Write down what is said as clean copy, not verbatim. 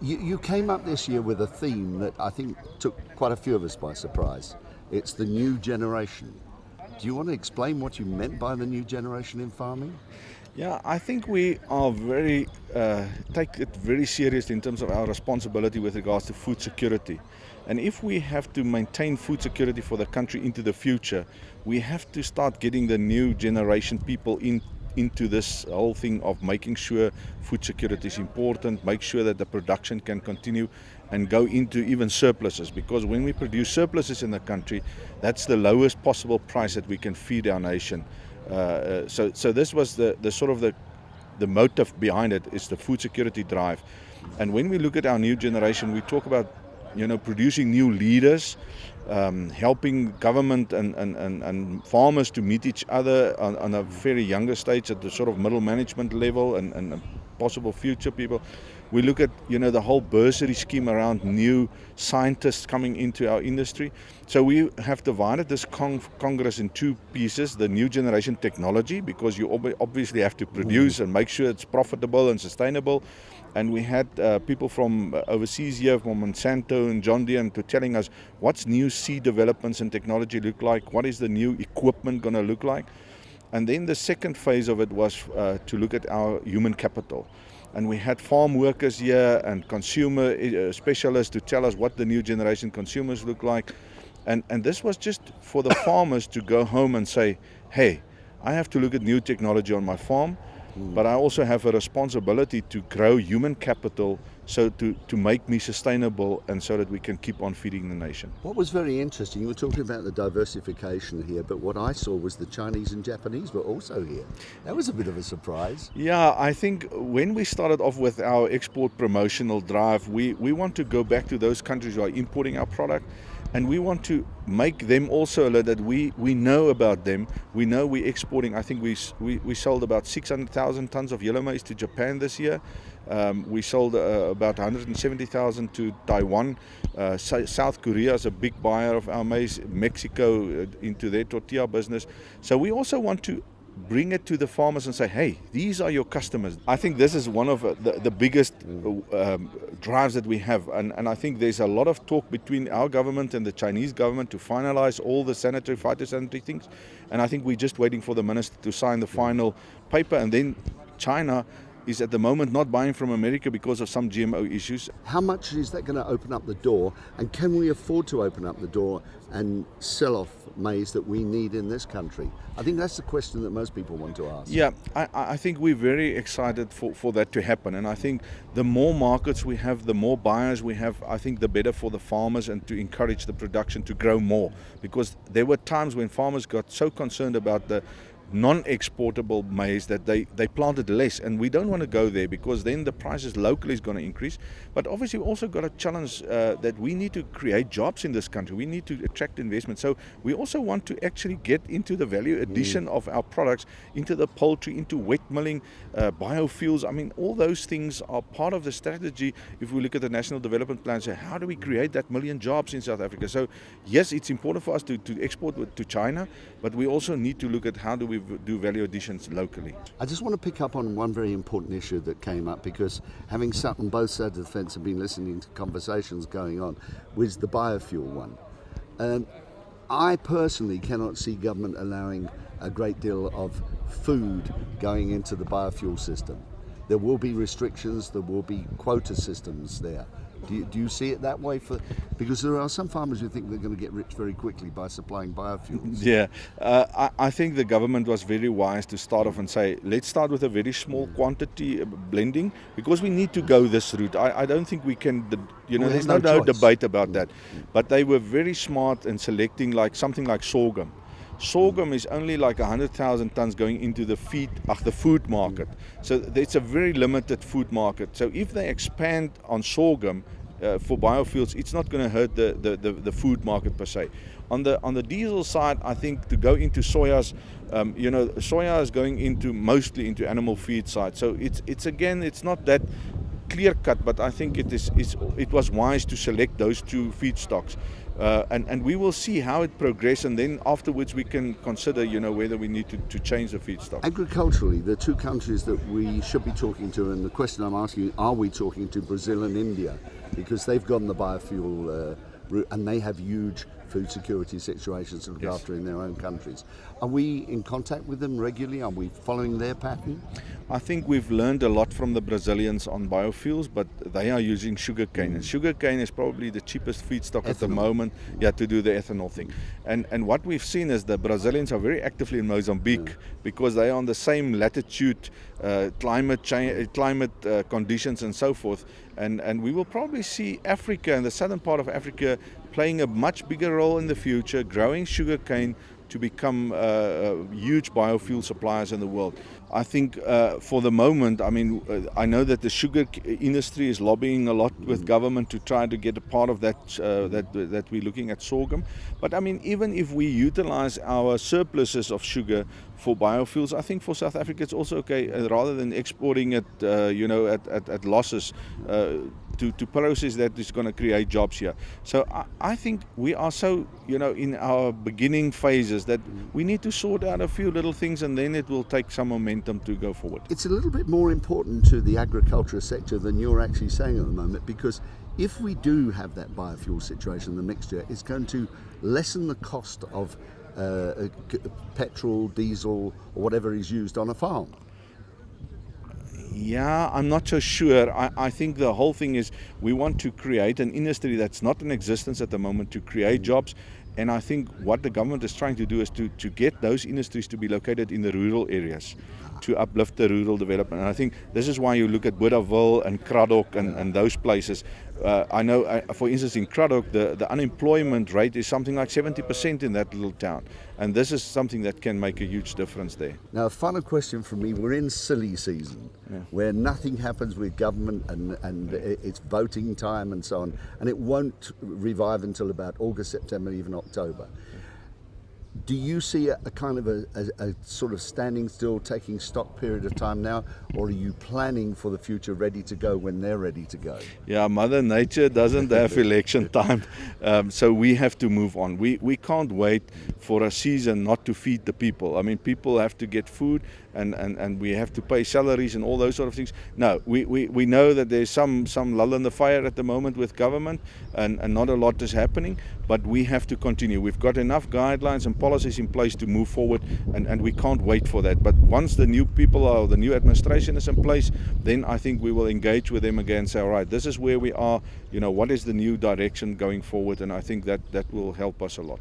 You came up this year with a theme that I think took quite a few of us by surprise. It's the new generation. Do you want to explain what you meant by the new generation in farming? Yeah, I think we are very take it very seriously in terms of our responsibility with regards to food security. And if we have to maintain food security for the country into the future, we have to start getting the new generation people into this whole thing of making sure food security is important, make sure that the production can continue and go into even surpluses, because when we produce surpluses in the country, that's the lowest possible price that we can feed our nation. So this was the sort of the motive behind it, is the food security drive. And when we look at our new generation, we talk about producing new leaders, helping government and farmers to meet each other on a very younger stage at the sort of middle management level and possible future people. We look at the whole bursary scheme around new scientists coming into our industry. So we have divided this Congress in two pieces: the new generation technology, because you obviously have to produce and make sure it's profitable and sustainable. And we had people from overseas here, from Monsanto and John Deere, to telling us what's new seed developments and technology look like, what is the new equipment going to look like. And then the second phase of it was to look at our human capital. And we had farm workers here and consumer specialists to tell us what the new generation consumers look like. And this was just for the farmers to go home and say, hey, I have to look at new technology on my farm, but I also have a responsibility to grow human capital so to make me sustainable and so that we can keep on feeding the nation. What was very interesting, you were talking about the diversification here, but what I saw was the Chinese and Japanese were also here. That was a bit of a surprise. Yeah, I think when we started off with our export promotional drive, we want to go back to those countries who are importing our product. And we want to make them also alert that we know about them. We know we're exporting. I think we sold about 600,000 tons of yellow maize to Japan this year. We sold about 170,000 to Taiwan. South Korea is a big buyer of our maize. Mexico into their tortilla business. So we also want to bring it to the farmers and say, hey, these are your customers. I think this is one of the biggest drives that we have. And I think there's a lot of talk between our government and the Chinese government to finalize all the phytosanitary things. And I think we're just waiting for the minister to sign the final paper. And then China is at the moment not buying from America because of some GMO issues. How much is that going to open up the door, and can we afford to open up the door and sell off maize that we need in this country? I think that's the question that most people want to ask. Yeah, I think we're very excited for that to happen, and I think the more markets we have, the more buyers we have, I think the better for the farmers and to encourage the production to grow more, because there were times when farmers got so concerned about the non-exportable maize that they planted less, and we don't want to go there, because then the prices locally is going to increase. But obviously we also got a challenge that we need to create jobs in this country. We need to attract investment. So we also want to actually get into the value addition of our products, into the poultry, into wet milling, biofuels. I mean, all those things are part of the strategy. If we look at the National Development Plan, so how do we create that million jobs in South Africa? So yes, it's important for us to export to China, but we also need to look at how do we do value additions locally. I just want to pick up on one very important issue that came up, because having sat on both sides of the fence and been listening to conversations going on, was the biofuel one. I personally cannot see government allowing a great deal of food going into the biofuel system. There will be restrictions, there will be quota systems there. Do you see it that way? Because there are some farmers who think they're going to get rich very quickly by supplying biofuels. Yeah, I think the government was very wise to start off and say, let's start with a very small quantity blending, because we need to go this route. I don't think we can, there's no debate about that. But they were very smart in selecting something like sorghum. Sorghum is only like 100,000 tons going into the food market. So it's a very limited food market. So if they expand on sorghum for biofuels, it's not going to hurt the food market per se. On the diesel side, I think to go into soyas, soya is going mostly into animal feed side. So it's not that clear cut, but I think it was wise to select those two feedstocks. And we will see how it progresses, and then afterwards we can consider, whether we need to change the feedstock. Agriculturally, the two countries that we should be talking to, and the question I'm asking, are we talking to Brazil and India? Because they've gone the biofuel route, and they have huge food security situations to look Yes. after in their own countries. Are we in contact with them regularly? Are we following their pattern? I think we've learned a lot from the Brazilians on biofuels, but they are using sugarcane, and sugarcane is probably the cheapest feedstock at the Ethanol. moment, to do the ethanol thing. And what we've seen is the Brazilians are very actively in Mozambique because they are on the same latitude, climate conditions and so forth. And we will probably see Africa and the southern part of Africa playing a much bigger role in the future, growing sugarcane to become huge biofuel suppliers in the world. I think for the moment, I know that the sugar industry is lobbying a lot with government to try to get a part of that, that we're looking at sorghum. But even if we utilize our surpluses of sugar for biofuels, I think for South Africa it's also okay, rather than exporting it, at losses. To process that is going to create jobs here. So I think we are so, in our beginning phases that we need to sort out a few little things, and then it will take some momentum to go forward. It's a little bit more important to the agriculture sector than you're actually saying at the moment, because if we do have that biofuel situation, the mixture, it's going to lessen the cost of petrol, diesel, or whatever is used on a farm. Yeah, I'm not so sure. I think the whole thing is we want to create an industry that's not in existence at the moment, to create jobs. And I think what the government is trying to do is to get those industries to be located in the rural areas, to uplift the rural development. And I think this is why you look at Bothaville and Kraddock and those places. I know, for instance, in Kraddock, the unemployment rate is something like 70% in that little town. And this is something that can make a huge difference there. Now, a final question from me. We're in silly season, where nothing happens with government, and it's voting time and so on, and it won't revive until about August, September, even October. Do you see a kind of a sort of standing still, taking stock period of time now, or are you planning for the future, ready to go when they're ready to go? Yeah, Mother Nature doesn't have election time, so we have to move on. We can't wait for a season not to feed the people. People have to get food, and we have to pay salaries and all those sort of things. No, we know that there's some lull in the fire at the moment with government, and not a lot is happening, but we have to continue. We've got enough guidelines and policies in place to move forward, and we can't wait for that. But once the new people or the new administration is in place, then I think we will engage with them again and say, all right, this is where we are, what is the new direction going forward, and I think that will help us a lot.